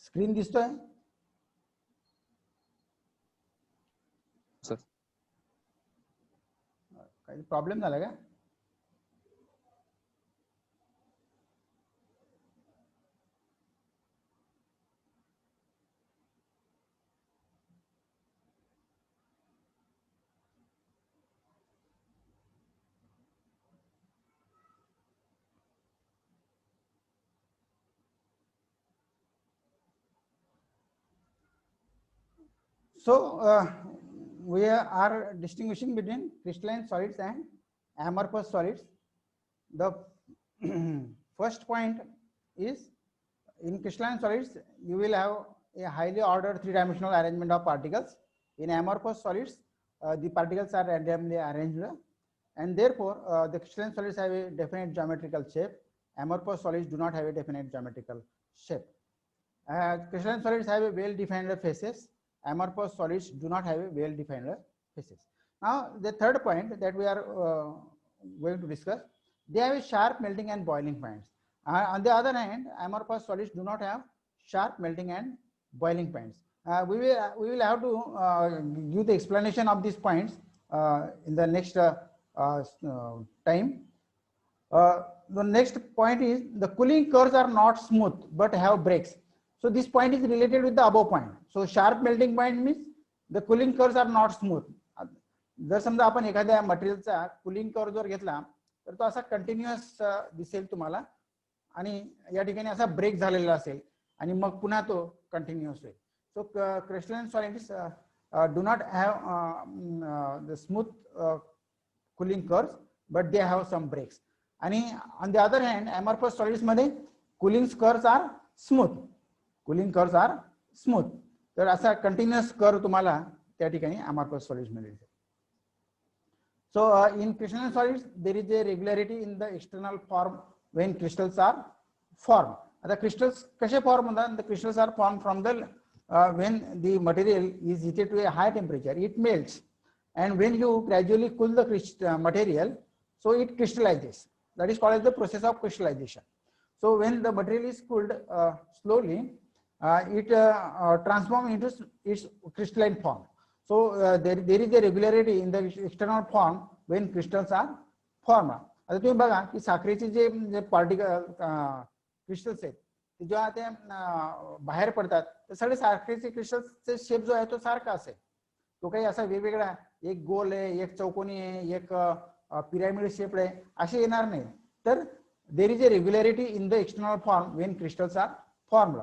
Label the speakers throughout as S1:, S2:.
S1: Screen दिसतोय
S2: sir?
S1: काही problem झाला का? So we are distinguishing between crystalline solids and amorphous solids. The first point is, in crystalline solids you will have a highly ordered three-dimensional arrangement of particles. In amorphous solids the particles are randomly arranged, and therefore the crystalline solids have a definite geometrical shape. Amorphous solids do not have a definite geometrical shape. Crystalline solids have a well-defined faces. Amorphous solids do not have a well-defined faces. Now, the third point that we are going to discuss, they have a sharp melting and boiling points. On the other hand, amorphous solids do not have sharp melting and boiling points. We will have to give the explanation of these points in the next time. The next point is, the cooling curves are not smooth but have breaks. So this point is related with the above point. So sharp melting point means the cooling curves are not smooth. जर समजा आपण एखाद्या मटेरियलचा cooling curve जर घेतला तर तो असा कंटिन्युअस दिसेल तुम्हाला, आणि या ठिकाणी असा ब्रेक झालेला असेल आणि मग पुन्हा तो कंटिन्युअस होईल. So crystalline solids do not have the smooth cooling curves but they have some breaks. आणि on the other hand amorphous solids मध्ये cooling curves are smooth. Cooling curves are smooth. तर असा कंटिन्युअस कर्व तुम्हाला त्या ठिकाणी amorphous solids मध्ये दिसेल. So in crystalline solids there is a regularity in the external form when crystals are formed. The crystals कसे form होतात? The crystals are formed from the when the material is heated to a high temperature, it melts, and when you gradually cool the material, so it crystallizes. That is called as the process of crystallization. So when the material is cooled slowly, it transforms into its crystalline form. So there is a regularity in the external form when crystals are formed. आता तुम्ही बघा की साखरेचे जे particle crystals आहेत ते जेव्हा ते बाहेर पडतात तर सगळे साखरेचे क्रिस्टल्सचे शेप जो आहे तो सारखा असेल. तो काही असा वेगवेगळा एक गोल आहे, एक चौकोनी आहे, एक पिरामिड शेप आहे असे येणार नाही. तर there is a regularity in the external form when crystals are formed.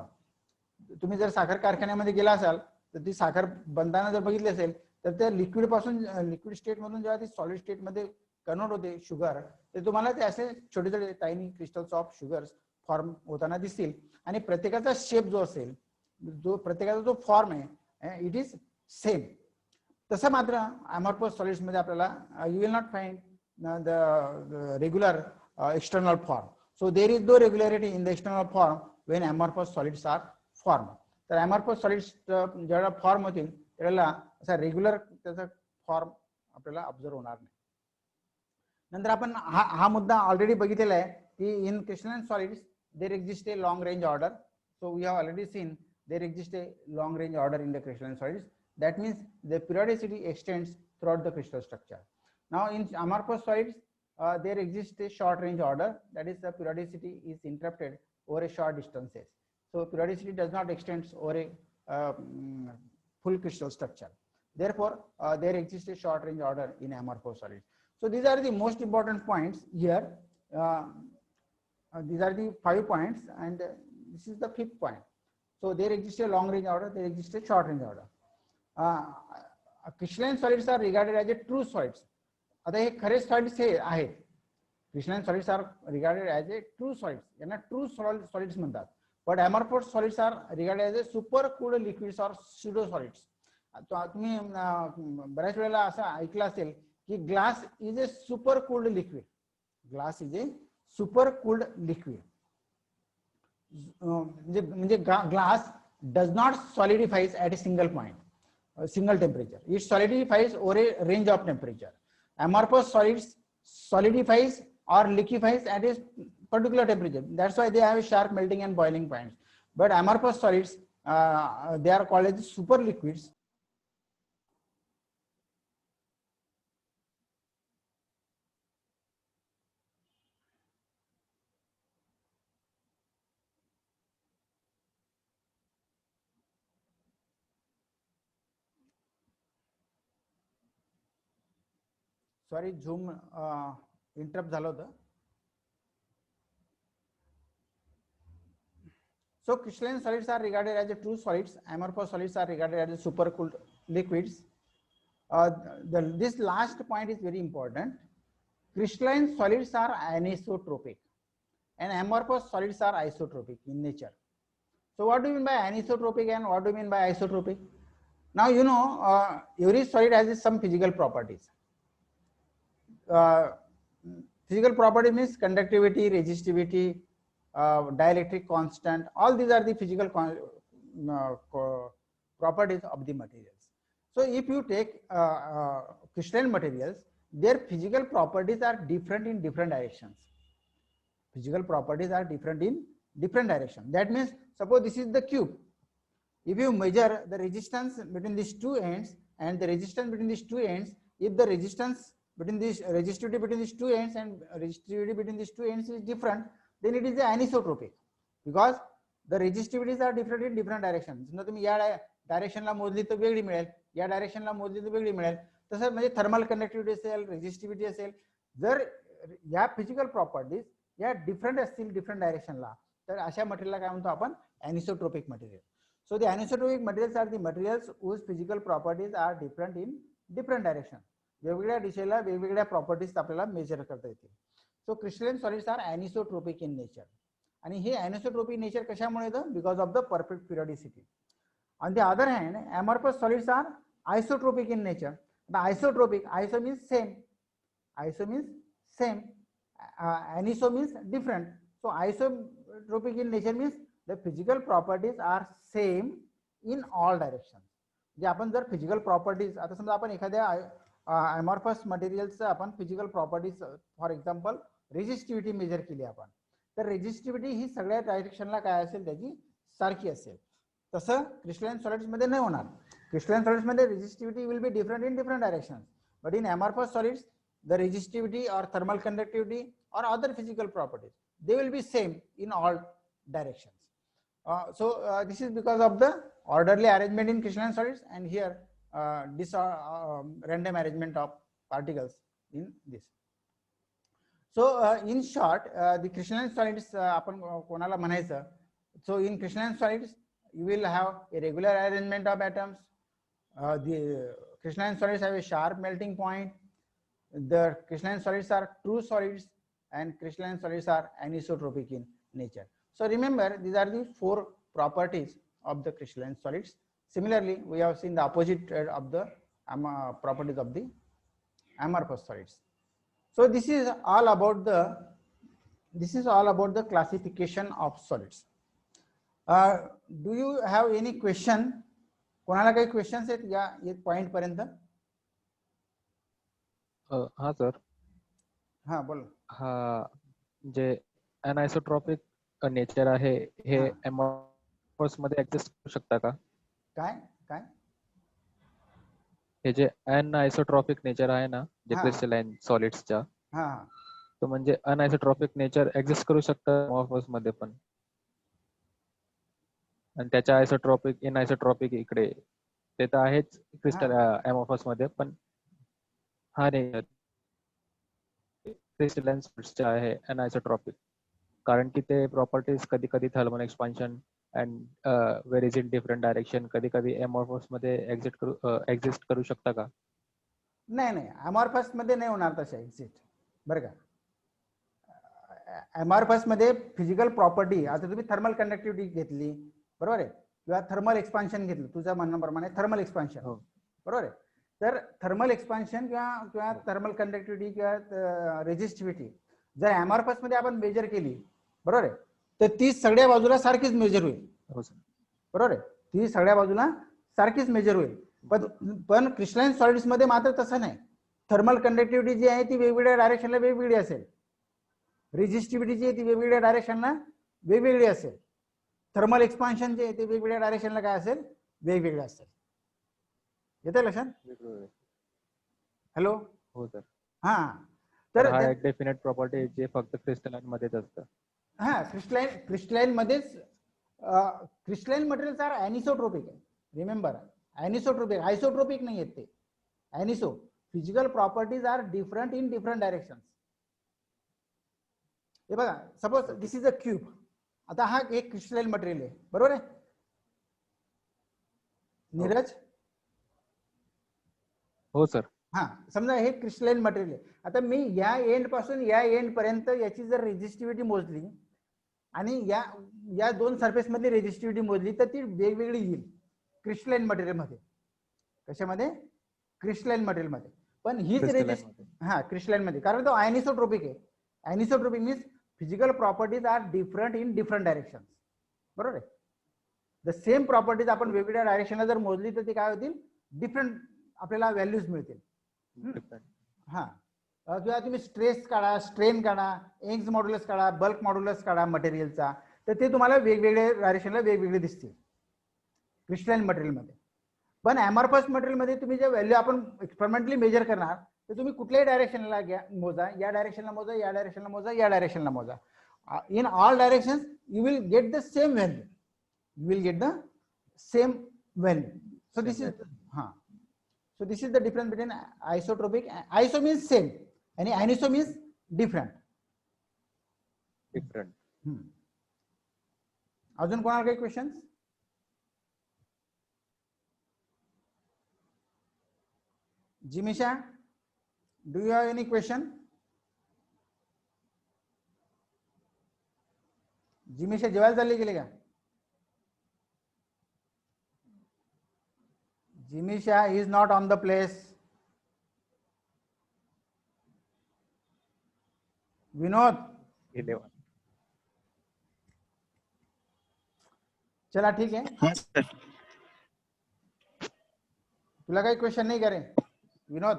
S1: तुम्ही जर साखर कारखान्यामध्ये गेला असाल तर ती साखर बनताना जर बघितली असेल तर त्या लिक्विड पासून लिक्विड स्टेट मधून जेव्हा ती सॉलिड स्टेट मध्ये कन्वर्ट होते शुगर, तर तुम्हाला ते असे छोटे छोटे tiny crystals of sugars form होताना दिसतील. आणि प्रत्येकाचा शेप जो असेल, जो प्रत्येकाचा जो फॉर्म आहे इट इज सेम. तसं मात्र amorphous solids मध्ये आपल्याला you will not find the regular external form. So there is no regularity in the external form when amorphous solids are form. तर amorphous solids जेव्हा फॉर्म होतील त्यावेळेला असा रेग्युलर त्याचा फॉर्म आपल्याला ऑब्झर्व होणार नाही. नंतर आपण हा मुद्दा ऑलरेडी बघितलेला आहे की in crystalline solids there exist a long range order. So we have already seen there exist a long range order in the crystalline solids. That means the periodicity extends throughout the crystal structure. Now in amorphous solids there exists a short range order, that is the periodicity is interrupted over a short distances. So periodicity does not extend over a full crystal structure. Therefore there exists a short range order in amorphous solids. So these are the most important points here. These are the 5 points and this is the 5th point. So there exists a long range order, there exists a short range order. Crystalline solids are regarded as a true solids. आता हे खरे solids हे आहेत. Crystalline solids are regarded as a true solids, यांना true solids म्हणतात. But amorphous solids are regarded as a super cooled liquids और pseudo solids. तुम्ही बऱ्याच वेळेला असं ऐकलं असेल की glass is a super cooled liquid. Glass is a super cooled liquid. म्हणजे glass does not solidifies at a single point, single temperature. It solidifies over a range of temperature. Amorphous solids solidifies or liquefies at a particular temperature. That's why they have sharp melting and boiling points. But amorphous solids they are called as super liquids. Sorry, Zoom interrupt झालं होतं. So crystalline solids are regarded as the true solids. Amorphous solids are regarded as the supercooled liquids. This last point is very important. Crystalline solids are anisotropic and amorphous solids are isotropic in nature. So what do you mean by anisotropic and what do you mean by isotropic? Now you know every solid has some physical properties. Physical property means conductivity, resistivity, dielectric constant. All these are the physical properties of the materials. So if you take crystalline materials, their physical properties are different in different directions. Physical properties are different in different directions. That means suppose this is the cube. If you measure the resistance between these two ends and the resistance between these two ends, if the resistance between this resistivity between these two ends and resistivity between these two ends is different, then it is anisotropic, because the resistivities are different in different directions. समजा तुम्ही या डायरेक्शनला मोजली तर वेगळी मिळेल, या डायरेक्शनला मोजली तर वेगळी मिळेल. तसंच म्हणजे थर्मल कंडक्टिव्हिटी असेल, रेजिस्टिव्हिटी असेल, जर या फिजिकल प्रॉपर्टीज या डिफरंट असतील डिफरंट डायरेक्शनला, तर अशा मटेरियलला काय म्हणतो आपण, anisotropic material. So the anisotropic materials are the materials whose physical properties are different in different direction. वेगवेगळ्या दिशेला वेगवेगळ्या प्रॉपर्टीज आपल्याला मेजर करता येतील. So crystalline solids are anisotropic in nature. आणि हे ॲनिसोट्रोपिक नेचर कशामुळे येतं, because of the perfect periodicity. On the other hand amorphous solids are isotropic in nature. The isotropic, iso means same, iso means same, aniso means different. So isotropic in nature means the physical properties are same in all directions. जे आपण जर physical properties, आता समजा आपण एखाद्या amorphous मटेरियलचं आपण physical properties for example resistivity measure केली आपण, तर रेजिस्टिव्हिटी ही सगळ्या डायरेक्शनला काय असेल त्याची सारखी असेल. तसं क्रिस्टलाइन सॉलिड्स मध्ये नाही होणार. Crystalline solids मध्ये resistivity will be different in different directions, but in amorphous solids the resistivity or thermal conductivity or other physical properties, they will be same in all directions. So this is because of the orderly arrangement in crystalline solids, and here this random arrangement of particles in this. So in short the crystalline solids आपण कोणाला म्हणायचं, so in crystalline solids you will have a regular arrangement of atoms. The crystalline solids have a sharp melting point. The crystalline solids are true solids, and crystalline solids are anisotropic in nature. So remember, these are the four properties of the crystalline solids. Similarly, we have seen the opposite of the properties of the amorphous solids. So this is all about the classification of solids. Do you have any question? कोणाला काही questions आहेत या point पर्यंत?
S2: हा sir.
S1: हा बोल.
S2: हा जे अनआयसोट्रॉपिक नेचर आहे हे एमॉर्फस मध्ये ऍडजस्ट करू शकता का?
S1: काय काय
S2: हे जे अनआयसोट्रॉपिक नेचर आहे ना, जे क्रिस्टलाइन सॉलिड्सच्या,
S1: हा
S2: तो म्हणजे अनआयसोट्रॉपिक नेचर ऍडजस्ट करू शकता एमॉर्फस मध्ये पण, आणि त्याच्या आयसोट्रॉपिक इन आयसोट्रॉपिक इकडे ते तर आहेच क्रिस्टल एमॉर्फस मध्ये, पण हा नाही क्रिस्टलाइन सॉलिड्सचे आहे अनआयसोट्रॉपिक, कारण की ते प्रॉपर्टीज कधी कधी thermal expansion and varies in different direction कधी कधी एमॉर्फस मध्ये एक्झिस्ट करू शकता का?
S1: नाही नाही, एमॉर्फस मध्ये नाही होणार तसे एक्झिस्ट. बरं का, एमॉर्फस मध्ये फिजिकल प्रॉपर्टी, आता तुम्ही थर्मल कंडक्टिव्हिटी घेतली बरोबर आहे, किंवा थर्मल एक्सपान्शन घेतलं तुझ्या म्हणण्याप्रमाणे थर्मल एक्सपान्शन, बरोबर आहे, तर थर्मल एक्सपान्शन किंवा थर्मल कंडक्टिव्हिटी किंवा रेजिस्टिव्हिटी जर एमॉर्फस मध्ये आपण मेजर केली बरोबर आहे, तर ती सगळ्या बाजूला सारखीच मेजर होईल. बरोबर आहे, ती सगळ्या बाजूला सारखीच मेजर होईल. पण क्रिस्टलाइन सॉलिड्स मध्ये मात्र तसं नाही. थर्मल कंडक्टिव्हिटी जी आहे ती वेगवेगळ्या डायरेक्शनला वेगवेगळी असेल, रेजिस्टिव्हिटी जी आहे ती वेगवेगळ्या डायरेक्शनला वेगवेगळी असेल. थर्मल एक्सपान्शन जे ते वेगवेगळ्या डायरेक्शनला काय असेल, वेगवेगळे असेल. येते लक्षात? हॅलो.
S2: हो सर.
S1: हा
S2: तर
S1: तर
S2: हा एक डेफिनेट प्रॉपर्टी आहे जे फक्त क्रिस्टलाइन मध्येच असतं.
S1: हा क्रिस्टलाइन मध्येच. क्रिस्टलाइन मटेरियल्स आर ॲनिसोट्रोपिक आहे. रिमेंबर, ॲनिसोट्रोपिक, आयसोट्रोपिक नाही आहेत ते. ॲनिसो physical properties are different in different direction. हे बघा, suppose this is a cube. आता हा एक क्रिस्टलाइन मटेरियल आहे, बरोबर आहे नीरज?
S2: हो सर.
S1: हा, समजा हे क्रिस्टलाइन मटेरियल आहे. आता मी या एंड पासून या एंड पर्यंत याची जर रेजिस्टिव्हिटी मोजली आणि या दोन सरफेस मधली रेजिस्टिव्हिटी मोजली तर ती वेगवेगळी येईल क्रिस्टलाइन मटेरियल मध्ये. कशामध्ये? क्रिस्टलाइन मटेरियल मध्ये. पण हीच हा क्रिस्टलाइन मध्ये, कारण तो आयनिसोट्रोपिक आहे. Anisotropic means physical properties are different in different direction. बरोबर आहे? द सेम प्रॉपर्टीज आपण वेगवेगळ्या डायरेक्शनला जर मोजली तर ती काय होतील? डिफरंट आपल्याला व्हॅल्यूज मिळतील. हा, किंवा तुम्ही स्ट्रेस काढा, स्ट्रेन काढा, यंग्स मॉड्युलस काढा, बल्क मॉड्युलस काढा मटेरियलचा, तर ते तुम्हाला वेगवेगळे डायरेक्शनला वेगवेगळे दिसतील क्रिस्टलाइन मटेरियलमध्ये. पण ॲमॉर्फस मटेरियलमध्ये तुम्ही जे व्हॅल्यू आपण एक्सपेरिमेंटली मेजर करणार तर तुम्ही कुठल्याही डायरेक्शनला घ्या, मोजा, या डायरेक्शनला मोजा, या डायरेक्शनला मोजा, या डायरेक्शनला मोजा. In all directions you will get the same value. You will get the same value. So this is so this is the difference between isotropic. Iso means same and aniso means different. अजून कोणाला काही questions? Jimisha, do you have any question? Jimisha जेवायला चालली गेली का? Jimisha is not on the place. विनोद, चला ठीक आहे.
S3: हाँ सर.
S1: तुला काही क्वेश्चन नाही का रे विनोद?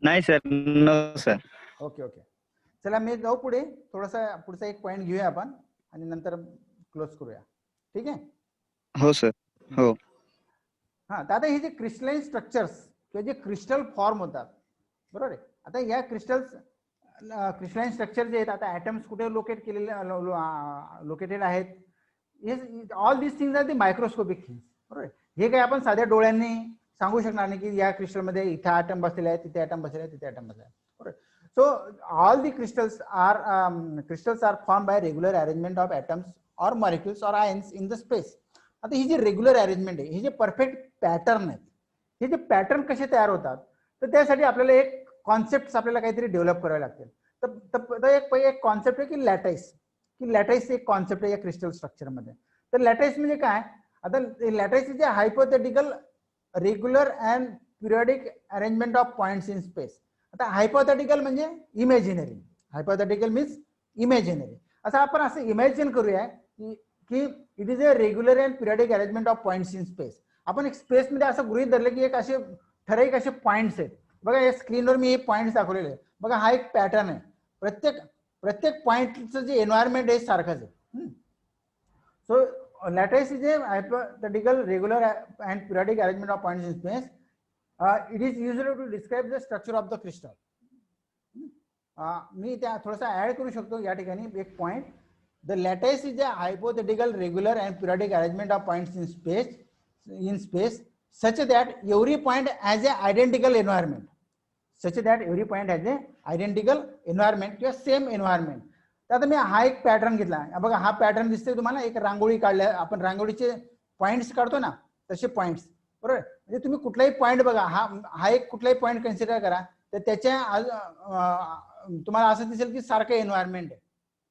S3: नाही sir, no sir.
S1: Okay okay, चला मी जाऊ पुढे. थोडासा पुढचा एक पॉइंट घेऊया आपण आणि नंतर क्लोज करूया. ठीक आहे?
S3: हो सर. हो.
S1: हा, तर आता हे जे क्रिस्टलाइन स्ट्रक्चर्स किंवा जे क्रिस्टल फॉर्म होतात, बरोबर आहे, आता या क्रिस्टलाइन स्ट्रक्चर जे आहेत, आता ऍटम्स कुठे लोकेट केलेले लोकेटेड आहेत, all this things are the microscopic things. बरोबर आहे? हे काय आपण साध्या डोळ्यांनी सांगू शकणार नाही की या क्रिस्टलमध्ये इथे ॲटम बसलेले आहेत, तिथे ॲटम बसलेले आहेत, तिथे ॲटम बसलेले आहेत. बरोबर. So all the crystals are form by regular arrangement of atoms or molecules or ions in the space. आता ही जी रेग्युलर अरेंजमेंट आहे, हे जे परफेक्ट पॅटर्न आहेत, हे जे पॅटर्न कसे तयार होतात, तर त्यासाठी आपल्याला एक कॉन्सेप्ट आपल्याला काहीतरी डेव्हलप करावे लागतील. तर एक कॉन्सेप्ट आहे की लॅटाईस. की लॅटाईस एक कॉन्सेप्ट आहे या क्रिस्टल स्ट्रक्चरमध्ये. तर लॅटाईस म्हणजे काय? आता lattice is a hypothetical regular and periodic arrangement of points in space. आता हायपोथेटिकल म्हणजे इमॅजिनरी. Hypothetical means imaginary. असं आपण असं इमॅजिन करूया की it is a regular and periodic arrangement of points in space. आपण एक स्पेसमध्ये असं गृहीत धरलं की एक असे ठराविक असे पॉइंट्स आहेत. बघा या स्क्रीनवर मी हे पॉइंट्स दाखवलेले आहेत. बघा हा एक पॅटर्न आहे. प्रत्येक पॉइंटचं जे एन्व्हायरमेंट आहे सारखंच आहे. So lattice is a hypothetical regular and periodic arrangement of points in space. It is usually to describe the structure of the crystal. मी त्या थोडासा ऍड करू शकतो या ठिकाणी एक point. The lattice is a hypothetical regular and periodic arrangement of points in space such that every point has a identical environment. Such that every point has a identical environment किंवा same environment. तर आता मी हा एक pattern घेतला. बघा हा pattern दिसतोय तुम्हाला. एक रांगोळी काढल्या आपण, रांगोळीचे पॉइंट्स काढतो ना तसे पॉइंट्स. बरोबर. म्हणजे तुम्ही कुठलाही पॉइंट बघा, हा एक कुठलाही पॉइंट कन्सिडर करा तर त्याच्या तुम्हाला असं दिसेल की सारखं एन्व्हायरमेंट आहे.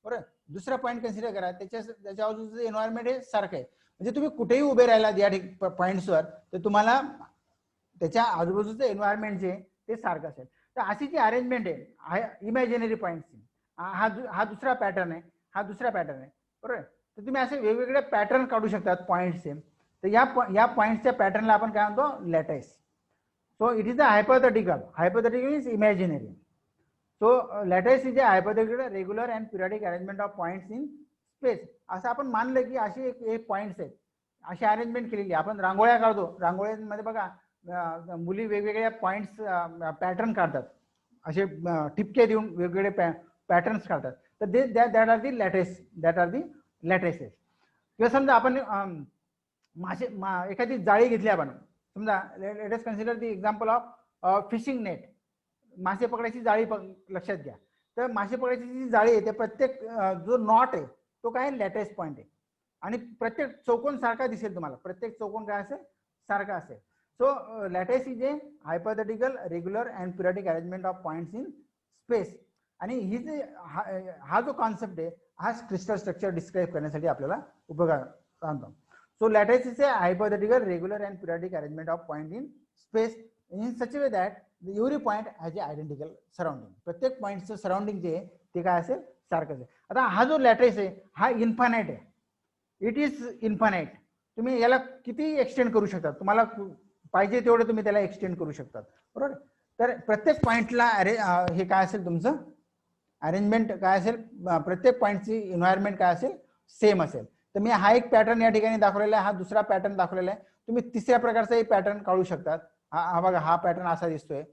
S1: बरोबर. दुसरा पॉइंट कन्सिडर करा, त्याच्या आजूबाजूचं एन्व्हायरमेंट हे सारखं आहे. म्हणजे तुम्ही कुठेही उभे राहिला या पॉइंट्सवर तर तुम्हाला त्याच्या आजूबाजूचं एन्व्हायरमेंट जे ते सारखं असेल. तर अशी जी अरेंजमेंट आहे इमॅजिनरी पॉइंट्सची, हा दुसरा पॅटर्न आहे, हा दुसरा पॅटर्न आहे. बरोबर. तर तुम्ही असे वेगवेगळे पॅटर्न काढू शकतात पॉइंट्सचे. तर या पॉइंट्सच्या पॅटर्नला आपण काय म्हणतो? Lattice. So it is a hypothetical means imaginary. So lattice is a hypothetical regular and periodic arrangement of points in space, असं आपण मानलं की असे एक पॉइंट्स आहेत, अशी अरेंजमेंट केलेली. आपण रांगोळ्या काढतो, रांगोळ्यांमध्ये बघा मुली वेगवेगळ्या पॉइंट्स पॅटर्न काढतात, असे ठिपके देऊन वेगवेगळे पॅटर्न्स काढतात. तर that are the lattices, that are the lattices. किंवा समजा आपण एखादी जाळी घेतली आपण, समजा let us consider the example of fishing net, मासे पकडायची जाळी लक्षात घ्या. तर मासे पकडायची जी जाळी आहे ते प्रत्येक जो नॉट आहे तो काय लॅटेस्ट पॉइंट आहे, आणि प्रत्येक चौकोन सारखा दिसेल तुम्हाला, प्रत्येक चौकोन काय असेल सारखा असेल. So lattice is a hypothetical regular and periodic arrangement of points in space. आणि ही जे हा जो कॉन्सेप्ट आहे हा क्रिस्टल स्ट्रक्चर डिस्क्राईब करण्यासाठी आपल्याला उपयोगात आणतो. So lattice is a hypothetical, regular and periodic arrangement of point in space in such a way that every point has a identical surrounding. प्रत्येक पॉइंटचं सराउंडिंग जे ते काय असेल सारखंच आहे. आता हा जो लॅटिस आहे हा इन्फानाइट आहे, इट इज इन्फानाइट. तुम्ही याला किती एक्सटेंड करू शकता, तुम्हाला पाहिजे तेवढे तुम्ही त्याला एक्सटेंड करू शकतात, बरोबर. तर प्रत्येक पॉइंटला हे काय असेल तुमचं अरेंजमेंट काय असेल, प्रत्येक पॉइंटची एन्व्हायरमेंट काय असेल सेम असेल. तर मी हा एक पॅटर्न या ठिकाणी दाखवलेला आहे, हा दुसरा पॅटर्न दाखवलेला आहे. तुम्ही तिसऱ्या प्रकारचा एक पॅटर्न काढू शकतात. हा बघा, हा पॅटर्न असा दिसतोय,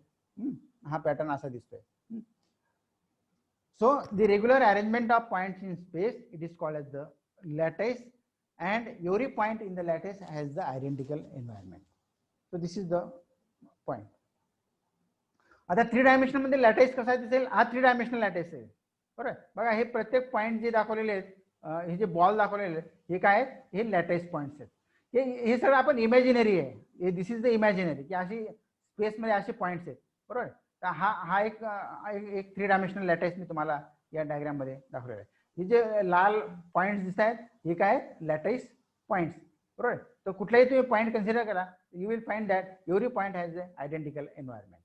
S1: हा पॅटर्न असा दिसतोय. So the regular arrangement of points in space it is called as the lattice, and every point in the lattice has the identical environment. So this is the point. आता 3 dimensional मध्ये lattice कसा दिसेल, हा 3 dimensional lattice आहे, बरोबर. बघा हे प्रत्येक पॉइंट जे दाखवलेले आहेत, हे जे बॉल दाखवलेले आहेत हे काय आहेत, हे लॅटिस पॉइंट्स आहेत. हे सगळं आपण इमॅजिनरी आहे, दिस इज द इमॅजिनरी, की अशी स्पेसमध्ये असे पॉइंट्स आहेत, बरोबर. तर हा एक 3 डायमेन्शनल लॅटिस मी तुम्हाला या डायग्राम मध्ये दाखवलेला आहे. हे जे लाल पॉइंट्स दिसत आहेत हे काय लॅटिस पॉइंट्स, बरोबर. तर कुठलाही तुम्ही पॉइंट कन्सिडर करा, you will find that every point has a identical environment,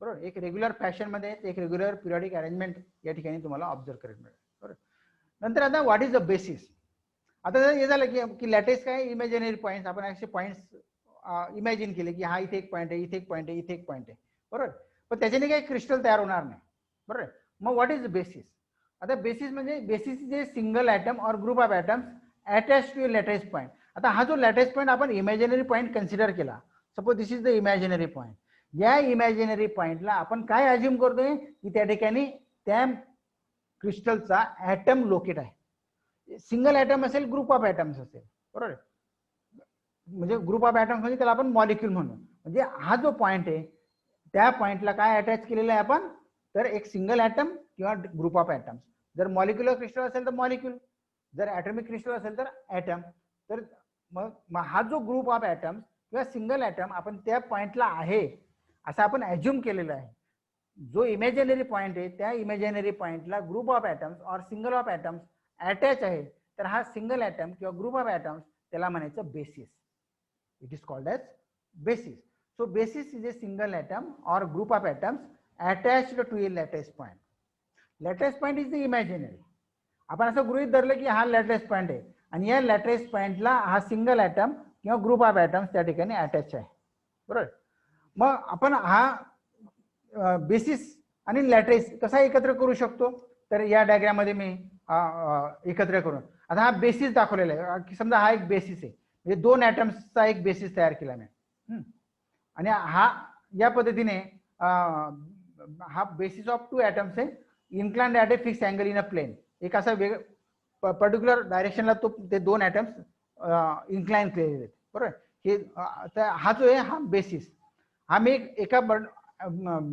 S1: बरोबर. एक रेग्युलर फॅशन मध्ये एक रेग्युलर पिरियडिक अरेंजमेंट या ठिकाणी तुम्हाला ऑब्झर्व करायला मिळेल, बरोबर. नंतर आता व्हॉट इज द बेसिस. आता जर हे झालं की लॅटिस काय इमॅजिनरी पॉइंट्स, आपण असे पॉइंट्स इमॅजिन केले की हा इथे एक पॉइंट आहे, इथे एक पॉइंट आहे, इथे एक पॉइंट आहे, बरोबर. पण त्याच्याने काही क्रिस्टल तयार होणार नाही, बरोबर. मग व्हॉट इज द बेसिस. आता बेसिस म्हणजे basis is a single atom और group of atoms attach to a lattice point. आता हा जो लॅटिस पॉइंट आपण इमॅजिनरी पॉइंट कन्सिडर केला, suppose this is the imaginary point. या इमॅजिनरी पॉइंटला आपण काय अज्युम करतोय की त्या ठिकाणी त्या क्रिस्टलचा ॲटम लोकेट आहे. सिंगल ॲटम असेल, ग्रुप ऑफ ॲटम्स असेल, बरोबर. म्हणजे ग्रुप ऑफ ॲटम्स म्हणजे त्याला आपण मॉलिक्यूल म्हणू. म्हणजे हा जो पॉइंट आहे त्या पॉइंटला काय अटॅच केलेलं आहे आपण, तर एक सिंगल ॲटम किंवा ग्रुप ऑफ ॲटम्स. जर मॉलिक्युलर क्रिस्टल असेल तर मॉलिक्यूल, जर ॲटॉमिक क्रिस्टल असेल तर ॲटम. तर मग हा जो ग्रुप ऑफ ॲटम्स किंवा सिंगल ॲटम आपण त्या पॉइंटला आहे असं आपण अज्युम केलेलं आहे. जो इमॅजिनरी पॉइंट आहे त्या इमॅजिनरी पॉइंटला ग्रुप ऑफ ॲटम्स और सिंगल ऑफ ॲटम्स अटॅच आहे, तर हा सिंगल ॲटम किंवा ग्रुप ऑफ ॲटम्स त्याला म्हणायचं basis. It is called as basis. So basis is a single atom और group of atoms attached to a lattice point. Lattice point is the imaginary. आपण असं गृहीत धरलं की हा लॅटिस पॉइंट आहे आणि या लॅटिस पॉइंटला हा सिंगल ॲटम किंवा ग्रुप ऑफ ॲटम्स त्या ठिकाणी अटॅच आहे, बरोबर. मग आपण हा बेसिस आणि लॅटिस कसा एकत्र करू शकतो, तर या डायग्राम मध्ये मी एकत्र करून आता हा बेसिस दाखवलेला आहे की समजा हा एक बेसिस आहे, म्हणजे 2 ॲटम्सचा एक बेसिस तयार केला मी, आणि हा या पद्धतीने हा बेसिस ऑफ 2 ॲटम्स आहे, inclined at a fix angle in a plane. एक असा पर्टिक्युलर डायरेक्शनला ते 2 ॲटम्स इन्क्लाइन केलेले आहेत, बरोबर. हे हा जो आहे हा बेसिस, हा मी एका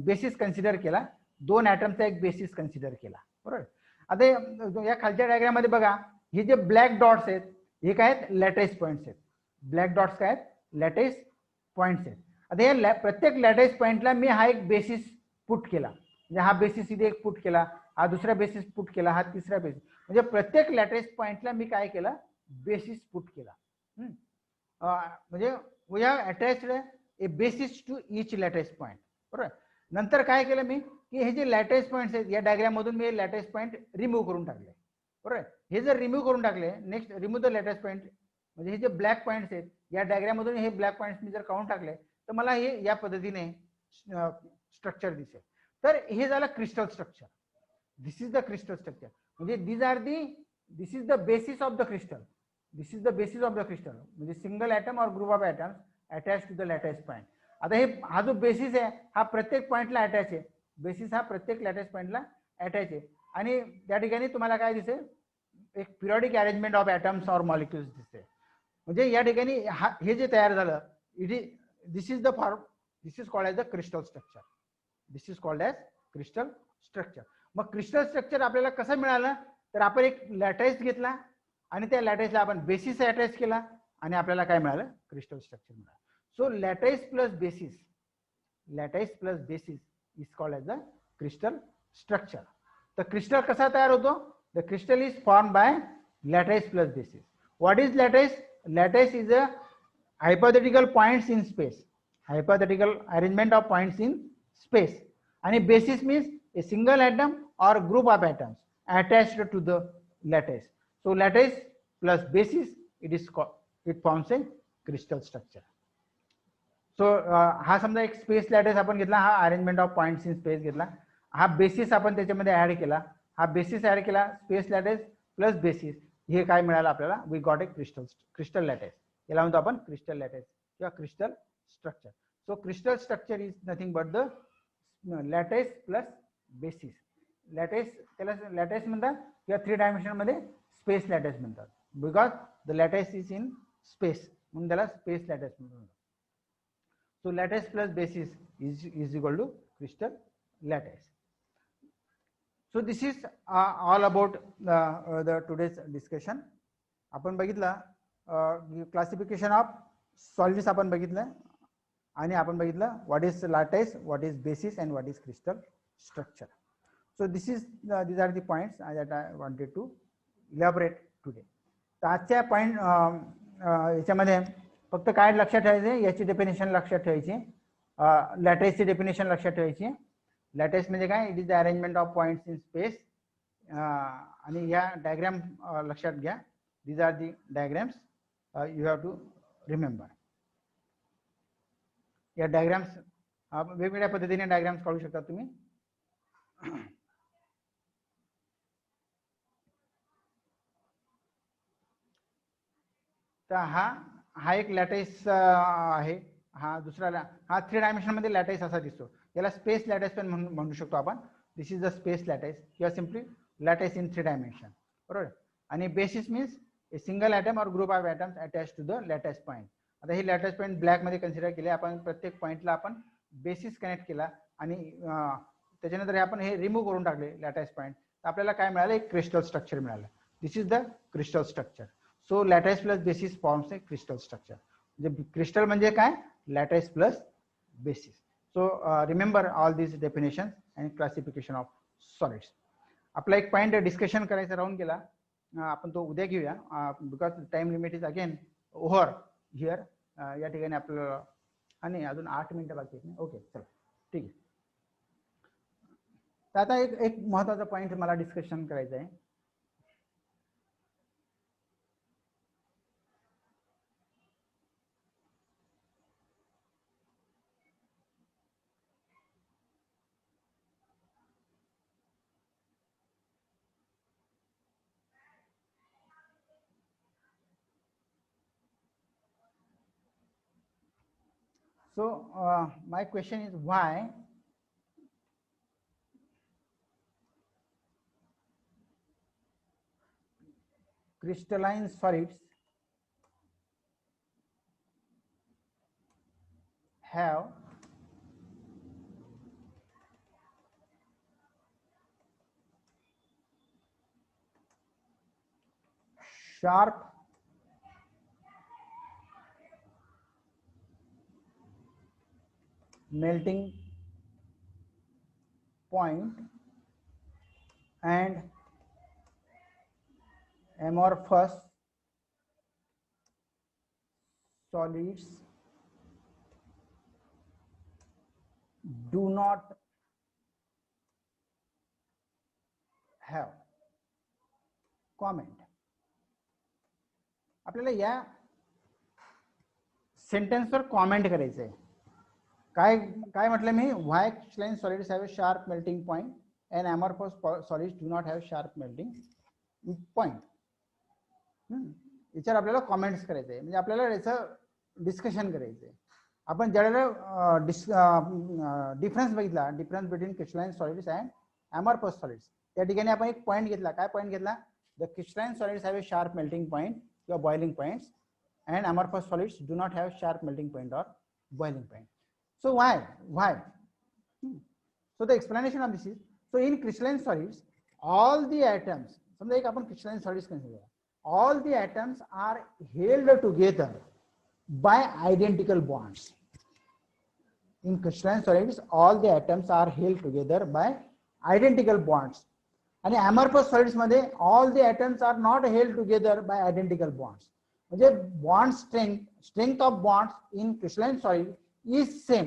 S1: बेसिस कन्सिडर केला, 2 ॲटमचा एक बेसिस कन्सिडर केला, बरोबर. आता या खालच्या डायग्राम मध्ये बघा, हे जे ब्लॅक डॉट्स आहेत हे काय आहेत लॅटिस पॉइंट्स आहेत. ब्लॅक डॉट्स काय आहेत लॅटिस पॉइंट्स आहेत. आता या प्रत्येक लॅटिस पॉइंटला मी हा एक बेसिस पुट केला, म्हणजे हा बेसिस इथे एक पुट केला, हा दुसरा बेसिस पुट केला, हा तिसरा बेसिस, म्हणजे प्रत्येक लॅटिस पॉइंटला मी काय केलं बेसिस पुट केला. म्हणजे we have attached a basis to each lattice point, बरोबर. नंतर काय केलं मी की हे जे लॅटिस पॉइंट्स आहेत या डायग्राम मधून मी लॅटिस पॉइंट रिमूव्ह करून टाकले, बरोबर. हे जर रिमूव्ह करून टाकले, next remove the lattice point, म्हणजे हे जे ब्लॅक पॉइंट्स आहेत या डायग्राम मधून हे ब्लॅक पॉइंट्स मी जर काढून टाकले तर मला हे या पद्धतीने स्ट्रक्चर दिसेल. तर हे झालं crystal structure. This is the crystal structure. म्हणजे these are the this is the basis of the crystal. This is the basis of the crystal, म्हणजे सिंगल ॲटम और group of atoms attach to the lattice point. आता हे हा जो basis आहे हा प्रत्येक पॉईंटला अटॅच आहे. बेसिस हा प्रत्येक लॅटाईस पॉईंटला अटॅच आहे. आणि त्या ठिकाणी तुम्हाला काय दिसेल, एक पिरियडिक अरेंजमेंट ऑफ ॲटम्स और मॉलिक्युल्स दिसते. म्हणजे या ठिकाणी हे जे तयार झालं, it is this is the form, this is called as the crystal structure. This is called as crystal structure. मग क्रिस्टल स्ट्रक्चर आपल्याला कसं मिळालं, तर आपण एक लॅटाईस घेतला आणि त्या लॅटाईसला आपण बेसिस अटॅच केला आणि आपल्याला काय मिळालं, क्रिस्टल स्ट्रक्चर मिळालं. So lattice plus basis, lattice plus basis is called as the crystal structure. तर क्रिस्टल कसा तयार होतो, the crystal is form by lattice plus basis. What is lattice? Lattice is a hypothetical points in space, hypothetical arrangement of points in space. And basis means a single atom or group of atoms attached to the lattice. So lattice plus basis, it is called, it forms a crystal structure. So हा समजा एक space lattice आपण घेतला, हा arrangement of points in space घेतला, हा basis आपण त्याच्यामध्ये ऍड केला, हा बेसिस ऍड केला, स्पेस लॅटिस प्लस बेसिस, हे काय मिळालं आपल्याला, we got a crystal lattice. याला म्हणतो आपण क्रिस्टल लॅटिस किंवा crystal structure. So crystal structure is nothing but the lattice plus basis. Lattice त्याला लॅटिस म्हणतात किंवा 3 डायमेन्शन मध्ये स्पेस लॅटिस म्हणतात, because the lattice is in space, म्हणून त्याला स्पेस लॅटिस म्हणतात. So lattice plus basis is equal to crystal lattice. So this is all about the today's discussion. आपण बघितलं क्लासिफिकेशन ऑफ सॉलिड्स आपण बघितलं आणि आपण बघितलं what is lattice, what is basis and what is crystal structure. So these are the points that I wanted to elaborate today. तर आजच्या point याच्यामध्ये फक्त काय लक्षात ठेवायचे, याची डेफिनेशन लक्षात ठेवायची, लॅटिसची डेफिनेशन लक्षात ठेवायची. लॅटिस म्हणजे काय, it is the arrangement of points in space. आणि या डायग्राम लक्षात घ्या, these are the diagrams you have to remember. या डायग्राम्स वेगवेगळ्या पद्धतीने डायग्राम्स काढू शकता तुम्ही. तर हा एक लॅटिस आहे, हा दुसरा, हा 3 डायमेन्शन मध्ये लॅटिस असा दिसतो, याला स्पेस लॅटिस पण म्हणू शकतो आपण. This is the space lattice किंवा सिम्पली लॅटिस इन 3 डायमेन्शन, बरोबर. आणि basis means a single atom और group of atoms attach to the lattice point. आता ही लॅटिस पॉईंट ब्लॅक मध्ये कन्सिडर केले आपण, प्रत्येक पॉईंटला आपण बेसिस कनेक्ट केला आणि त्याच्यानंतर आपण हे रिमूव्ह करून टाकले लॅटिस पॉईंट, तर आपल्याला काय मिळालं, एक क्रिस्टल स्ट्रक्चर मिळालं. This is the crystal structure. So lattice plus basis forms a crystal structure. म्हणजे क्रिस्टल म्हणजे काय, lattice plus basis. So remember all this definition and classification of solids. आपला एक पॉइंट डिस्कशन करायचा राहून गेला, आपण तो उद्या घेऊया, because time limit is again over here. या ठिकाणी आपल्याला आणि अजून 8 मिनिटं बाकी आहेत. ओके, चला ठीक आहे. तर आता एक महत्वाचा पॉइंट मला डिस्कशन करायचं आहे. So my question is, why crystalline solids have sharp melting point and amorphous solids do not have. Comment. आपल्याला या सेंटेन्सवर कॉमेंट करायचं आहे. काय काय म्हटलं मी, why crystalline solids have a sharp melting point and amorphous solids do not have sharp melting point. याच्यावर आपल्याला कॉमेंट्स करायचे म्हणजे आपल्याला याचं डिस्कशन करायचंय. आपण ज्यावेळेला डिफरन्स बघितला, difference between crystalline solids and amorphous solids, त्या ठिकाणी आपण एक पॉईंट घेतला. काय पॉईंट घेतला? The crystalline solids have a sharp melting point किंवा boiling points and amorphous solids do not have sharp melting point or boiling point. So why? So the explanation of this is, so in crystalline solids all the atoms, समजा एक आपण crystalline solids consider, all the atoms are held together by identical bonds. In crystalline solids all the atoms are held together by identical bonds. आणि amorphous solids मध्ये all the atoms are not held together by identical bonds. म्हणजे bond strength of bonds in crystalline solid is same.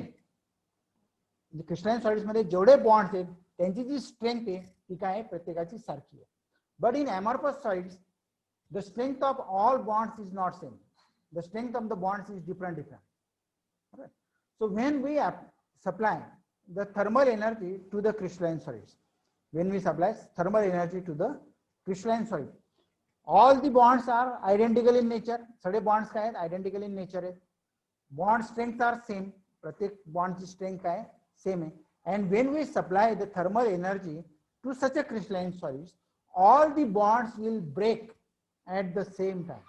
S1: Crystalline solids मध्ये जेवढे bonds आहेत त्यांची जी strength आहे ती काय आहे, प्रत्येकाची सारखी आहे. But in amorphous solids the strength of all bonds is not same. The strength of the bonds is different. So when we supply the thermal energy to the crystalline solids, when we supply thermal energy to the crystalline solid, all the bonds are identical in nature. सगळे bonds काय आहेत, identical in nature आहेत. Bond strengths are same. प्रत्येक bond ची strength काय same आहे. And when we supply the thermal energy to such a crystalline solids, all the bonds will break at the same time.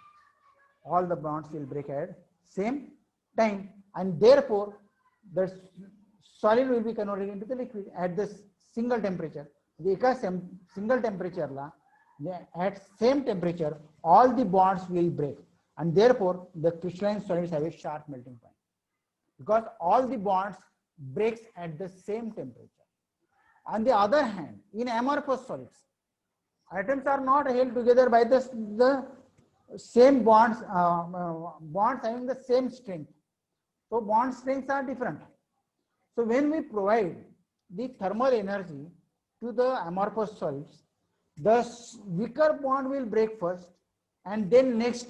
S1: All the bonds will break at same time, and therefore the solid will be converted into the liquid at the single temperature. The एका single temperature ला, at same temperature all the bonds will break, and therefore the crystalline solids have a sharp melting point because all the bonds breaks at the same temperature. On the other hand, in amorphous solids atoms are not held together by the same bonds, bonds having the same strength, so bond strengths are different. So when we provide the thermal energy to the amorphous solids, the weaker bond will break first and then next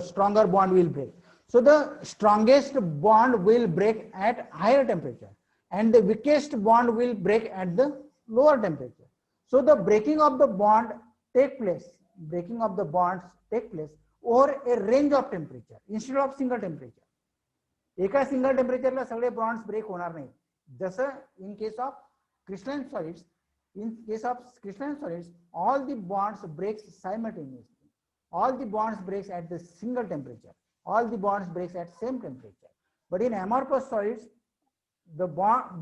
S1: stronger bond will break. So the strongest bond will break at higher temperature and the weakest bond will break at the lower temperature. So the breaking of the bond take place, breaking of the bonds take place over a range of temperature instead of single temperature. एका single टेम्परेचरला सगळे bonds break होणार नाही. जसं in case of crystalline solids, in case of crystalline solids all the bonds breaks simultaneously, all the bonds breaks at the single temperature, all the bonds breaks at same temperature. But in amorphous solids the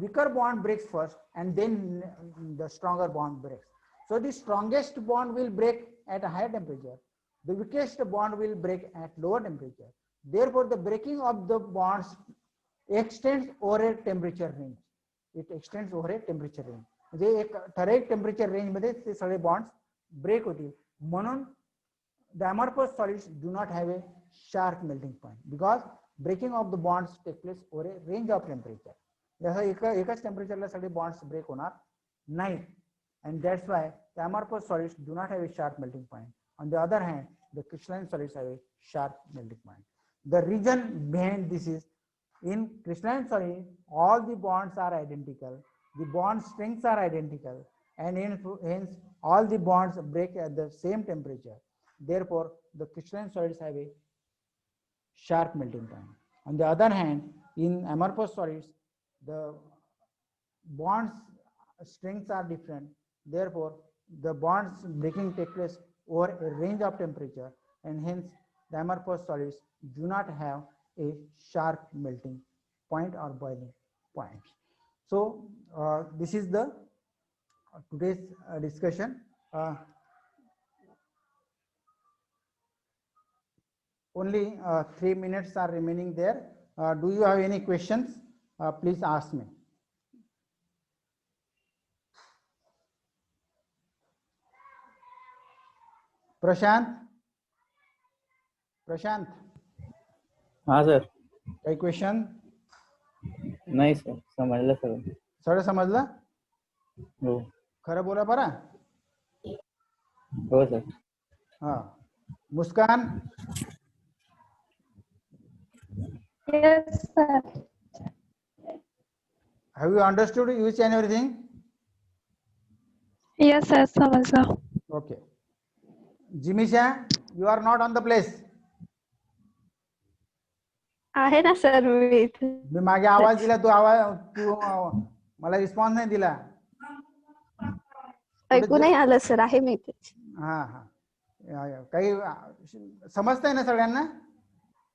S1: weaker bond breaks first and then the stronger bond breaks. So the strongest bond will break at a higher temperature, the weakest bond will break at lower temperature. Therefore the breaking of the bonds extends over a temperature range. It extends over a temperature range. म्हणजे एक ठराविक temperature range मध्ये ते सगळे bonds break होतील. म्हणून the amorphous solids do not have a sharp melting point because breaking of the bonds take place over a range of temperature. जसं एकाच टेम्परेचरला सगळे बॉन्ड्स ब्रेक होणार नाहीत. And that's why the amorphous solids do not have a sharp melting point. On the other hand the crystalline solids have a sharp melting point. The reason behind this is in crystalline solid all the bonds are identical, the bond strengths are identical, and hence all the bonds break at the same temperature. Therefore the crystalline solids have a sharp melting point. On the other hand, in amorphous solids the bonds strengths are different, therefore the bonds breaking take place over a range of temperature, and hence the amorphous solids do not have a sharp melting point or boiling point. So this is the today's discussion. Only 3 minutes are remaining there. Do you have any questions? Please ask me. Prashant.
S4: हाँ sir.
S1: काही question?
S4: नाही sir, समजलं sir.
S1: सगळं समजलं?
S4: हो.
S1: खरं बोला बरा.
S4: हो सर.
S1: हा. मुस्कान.
S5: Yes, sir.
S1: Have you understood each and everything?
S5: Yes, sir. समजलं.
S1: Okay. Jimisha, you are not on the place.
S5: आहे ना सर मी इथे.
S1: मी मागे आवाज दिला, तू मला रिस्पॉन्स नाही दिला.
S5: ऐकू नाही आलं सर, आहे मी इथे.
S1: हा हा, काही समजतंय ना सगळ्यांना?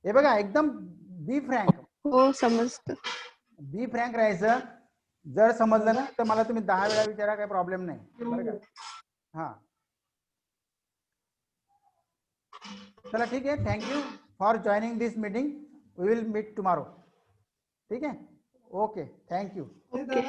S1: हे बघा, एकदम बी फ्रँक,
S5: हो समजतं.
S1: बी फ्रँक राहायचं. जर समजलं ना तर मला तुम्ही 10 वेळा विचारा, काही प्रॉब्लेम नाही बरं का. हा, चला ठीक आहे. Thank you for joining this meeting. We will meet tomorrow. ठीक आहे. Okay, thank you.
S5: ओके.